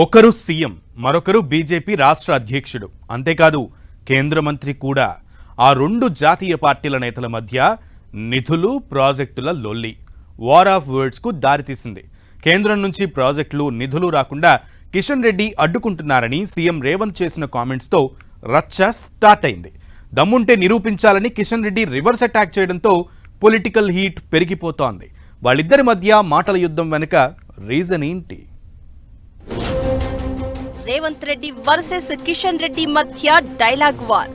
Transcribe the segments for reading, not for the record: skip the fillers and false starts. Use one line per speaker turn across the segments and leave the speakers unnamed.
ఒకరు సీఎం, మరొకరు బీజేపీ రాష్ట్ర అధ్యక్షుడు, అంతేకాదు కేంద్ర మంత్రి కూడా. ఆ రెండు జాతీయ పార్టీల నేతల మధ్య నిధులు ప్రాజెక్టుల లొల్లి వార్ ఆఫ్ వర్డ్స్ కు దారితీసింది. కేంద్రం నుంచి ప్రాజెక్టులు నిధులు రాకుండా కిషన్ రెడ్డి అడ్డుకుంటున్నారని సీఎం రేవంత్ చేసిన కామెంట్స్ తో రచ్చ స్టార్ట్ అయింది. దమ్ముంటే నిరూపించాలని కిషన్ రెడ్డి రివర్స్ అటాక్ చేయడంతో పొలిటికల్ హీట్ పెరిగిపోతోంది. వాళ్ళిద్దరి మధ్య మాటల యుద్ధం వెనుక రీజన్ ఏంటి?
రేవంత్ రెడ్డి వర్సెస్ కిషన్ రెడ్డి మధ్య డైలాగ్ వార్.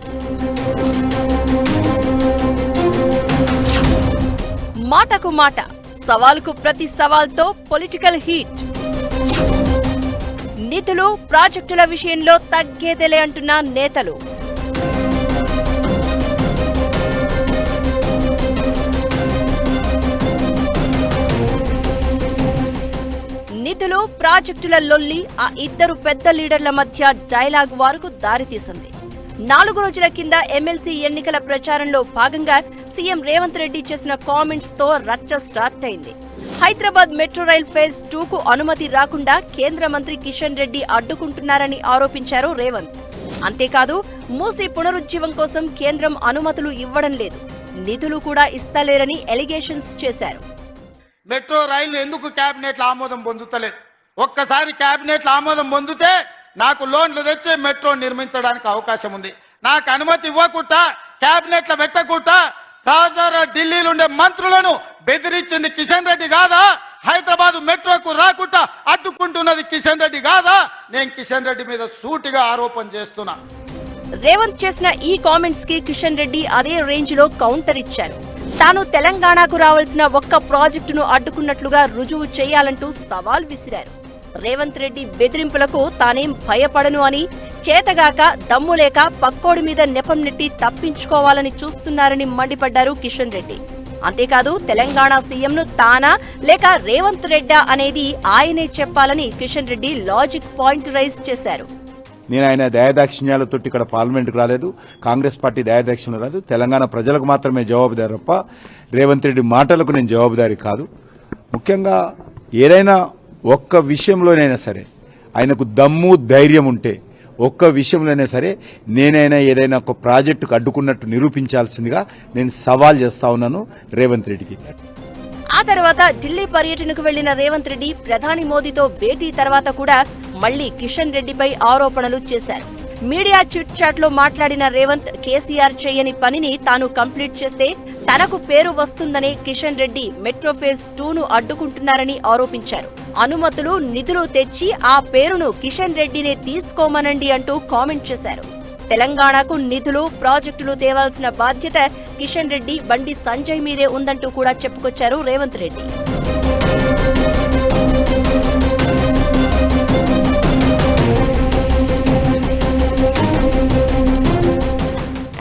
మాటకు మాట, సవాలుకు ప్రతి సవాల్తో పొలిటికల్ హీట్. నిధులు ప్రాజెక్టుల విషయంలో తగ్గేదేలే అంటున్న నేతలు. నిధులు ప్రాజెక్టుల లొల్లి ఆ ఇద్దరు పెద్ద లీడర్ల మధ్య డైలాగ్ వార్కు దారితీసింది. 4 రోజుల కింద ఎమ్మెల్సీ ఎన్నికల ప్రచారంలో భాగంగా సీఎం రేవంత్ రెడ్డి చేసిన కామెంట్స్ తో రచ్చ స్టార్ట్ అయింది. హైదరాబాద్ మెట్రో రైల్ ఫేజ్ 2కు అనుమతి రాకుండా కేంద్ర మంత్రి కిషన్ రెడ్డి అడ్డుకుంటున్నారని ఆరోపించారు రేవంత్. అంతేకాదు, మూసీ పునరుజ్జీవం కోసం కేంద్రం అనుమతులు ఇవ్వడం లేదు, నిధులు కూడా ఇస్తలేరని ఎలిగేషన్స్ చేశారు.
మెట్రో రైలు ఎందుకు క్యాబినెట్లో ఆమోదం పొందుతలేదు? ఒక్కసారి క్యాబినెట్లో ఆమోదం పొందితే నాకు లోన్లు తెచ్చి మెట్రో నిర్మించడానికి అవకాశం ఉంది. నాకు అనుమతి ఇవ్వకుండా క్యాబినెట్లో పెట్టకుండా తాజాగా ఢిల్లీలో ఉండే మంత్రులను బెదిరించింది కిషన్ రెడ్డి కాదా? హైదరాబాద్ మెట్రోకు రాకుండా అడ్డుకుంటున్నది కిషన్ రెడ్డి కాదా? నేను కిషన్ రెడ్డి మీద సూటిగా ఆరోపణ చేస్తున్నా.
రేవంత్ చేసిన ఈ కామెంట్స్ కి కిషన్ రెడ్డి అదే రేంజ్ లో కౌంటర్ ఇచ్చారు. తాను తెలంగాణకు రావాల్సిన ఒక్క ప్రాజెక్టును అడ్డుకున్నట్లుగా రుజువు చేయాలంటూ సవాల్ విసిరారు. రేవంత్ రెడ్డి బెదిరింపులకు తానేం భయపడను అని, చేతగాక దమ్ములేక పక్కోడి మీద నెపం నెట్టి తప్పించుకోవాలని చూస్తున్నారని మండిపడ్డారు కిషన్ రెడ్డి. అంతేకాదు, తెలంగాణ సీఎంను తానా లేక రేవంత్ రెడ్డా అనేది ఆయనే చెప్పాలని Kishan Reddy logic point raise చేశారు.
నేను ఆయన దయాదాక్షిణ్యాలతో ఇక్కడ పార్లమెంట్కి రాలేదు, కాంగ్రెస్ పార్టీ దయాదాక్షిణ్యం రాలేదు. తెలంగాణ ప్రజలకు మాత్రమే జవాబుదారి తప్ప రేవంత్ రెడ్డి మాటలకు నేను జవాబుదారి కాదు. ముఖ్యంగా ఏదైనా ఒక్క విషయంలోనైనా సరే ఆయనకు దమ్ము ధైర్యం ఉంటే ఒక్క విషయంలోనైనా సరే నేనైనా ఏదైనా ఒక ప్రాజెక్టుకు అడ్డుకున్నట్టు నిరూపించాల్సిందిగా నేను సవాల్ చేస్తా ఉన్నాను రేవంత్ రెడ్డికి.
ఆ తర్వాత ఢిల్లీ పర్యటనకు వెళ్లిన రేవంత్ రెడ్డి ప్రధాని మోదీతో భేటీ తర్వాత కూడా మళ్లీ కిషన్ రెడ్డిపై ఆరోపణలు చేశారు. మీడియా చిట్ చాట్ లో మాట్లాడిన రేవంత్, కేసీఆర్ చేయని పనిని తాను కంప్లీట్ చేస్తే తనకు పేరు వస్తుందని కిషన్ రెడ్డి మెట్రో ఫేజ్ 2ను అడ్డుకుంటున్నారని ఆరోపించారు. అనుమతులు నిధులు తెచ్చి ఆ పేరును కిషన్ రెడ్డినే తీసుకోమనండి అంటూ కామెంట్ చేశారు. తెలంగాణకు నిధులు ప్రాజెక్టులు తేవాల్సిన బాధ్యత కిషన్ రెడ్డి, బండి సంజయ్ మీదే ఉందంటూ కూడా చెప్పుకొచ్చారు రేవంత్ రెడ్డి.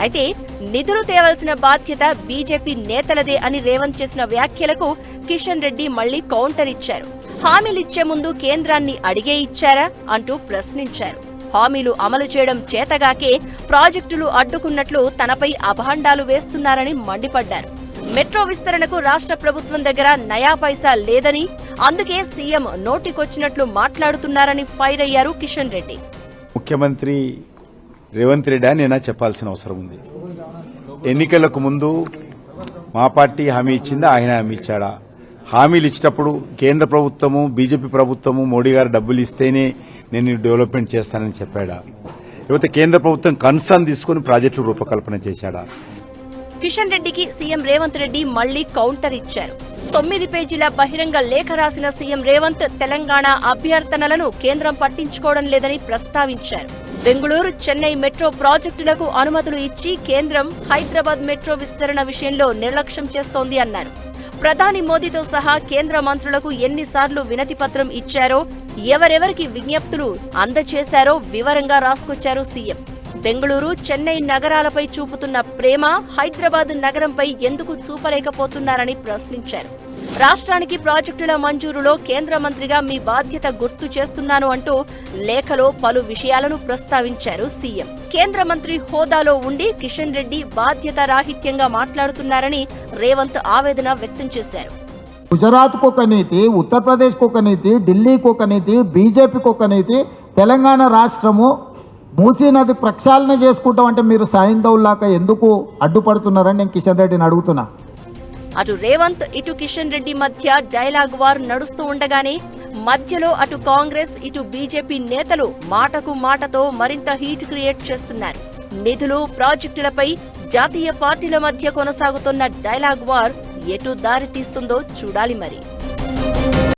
అయితే నిధులు తేవాల్సిన బాధ్యత బీజేపీ నేతలదే అని రేవంత్ చేసిన వ్యాఖ్యలకు కిషన్ రెడ్డి మళ్లీ కౌంటర్ ఇచ్చారు. హామీలిచ్చే ముందు కేంద్రాన్ని అడిగే ఇచ్చారా అంటూ ప్రశ్నించారు. హామీలు అమలు చేయడం చేతగాకే ప్రాజెక్టులు అడ్డుకున్నట్లు తనపై అభాండాలు వేస్తున్నారని మండిపడ్డారు. మెట్రో విస్తరణకు రాష్ట్ర ప్రభుత్వం దగ్గర నయా పైసా లేదని, అందుకే సీఎం నోటికొచ్చినట్లు మాట్లాడుతున్నారని ఫైర్ అయ్యారు కిషన్ రెడ్డి.
ముఖ్యమంత్రి రేవంత్ రెడ్డి నేనా చెప్పాల్సిన అవసరం ఉంది. ఎన్నికలకు ముందు మా పార్టీ హామీ ఇచ్చిందా, ఆయన హామీ ఇచ్చాడా? హామీలు ఇచ్చేటప్పుడు కేంద్ర ప్రభుత్వము, బీజేపీ ప్రభుత్వము, మోడీ గారు డబ్బులు ఇస్తేనే నేను డెవలప్మెంట్ చేస్తానని చెప్పాడా? లేకపోతే కేంద్ర ప్రభుత్వం కన్సర్న్ తీసుకుని ప్రాజెక్టులు రూపకల్పన చేశాడా?
కిషన్ రెడ్డికి సీఎం రేవంత్ రెడ్డి మళ్లీ కౌంటర్ ఇచ్చారు. 9 పేజీల బహిరంగ లేఖ రాసిన సీఎం రేవంత్ తెలంగాణ అభ్యర్థనలను కేంద్రం పట్టించుకోవడం లేదని ప్రస్తావించారు. బెంగళూరు, చెన్నై మెట్రో ప్రాజెక్టులకు అనుమతులు ఇచ్చి కేంద్రం హైదరాబాద్ మెట్రో విస్తరణ విషయంలో నిర్లక్ష్యం చేస్తోంది అన్నారు. ప్రధాని మోదీతో సహా కేంద్ర మంత్రులకు ఎన్నిసార్లు వినతి పత్రం ఇచ్చారో, ఎవరెవరికి విజ్ఞప్తులు అందజేశారో వివరంగా రాసుకొచ్చారు సీఎం. బెంగళూరు, చెన్నై నగరాలపై చూపుతున్న ప్రేమ హైదరాబాద్ నగరంపై ఎందుకు చూపలేకపోతున్నారని ప్రశ్నించారు. రాష్ట్రానికి ప్రాజెక్టుల మంజూరులో కేంద్ర మంత్రిగా మీ బాధ్యత గుర్తు చేస్తున్నాను అంటూ లేఖలో పలు విషయాలను ప్రస్తావించారు సీఎం. కేంద్ర మంత్రి హోదాలో ఉండి కిషన్ రెడ్డి బాధ్యత రాహిత్యంగా మాట్లాడుతున్నారని రేవంత్ ఆవేదన వ్యక్తం చేశారు.
గుజరాత్కు ఒక నీతి, ఉత్తరప్రదేశ్కు ఒక నీతి, ఢిల్లీకి ఒక నీతి, బీజేపీకి ఒక నీతి, తెలంగాణ రాష్ట్రము మూసీ నది ప్రక్షాళన చేసుకుంటాం అంటే మీరు సాయిందౌల్లాక ఎందుకు అడ్డుపడుతున్నారని నేను కిషన్ రెడ్డిని అడుగుతున్నా.
అటు రేవంత్ ఇటు కిషన్ రెడ్డి మధ్య డైలాగ్ వార్ నడుస్తూ ఉండగానే మధ్యలో అటు కాంగ్రెస్ ఇటు బీజేపీ నేతలు మాటకు మాటతో మరింత హీట్ క్రియేట్ చేస్తున్నారు. నిధులు, ప్రాజెక్టులపై జాతీయ పార్టీల మధ్య కొనసాగుతున్న డైలాగ్ వార్ ఎటు దారి తీస్తుందో చూడాలి మరి.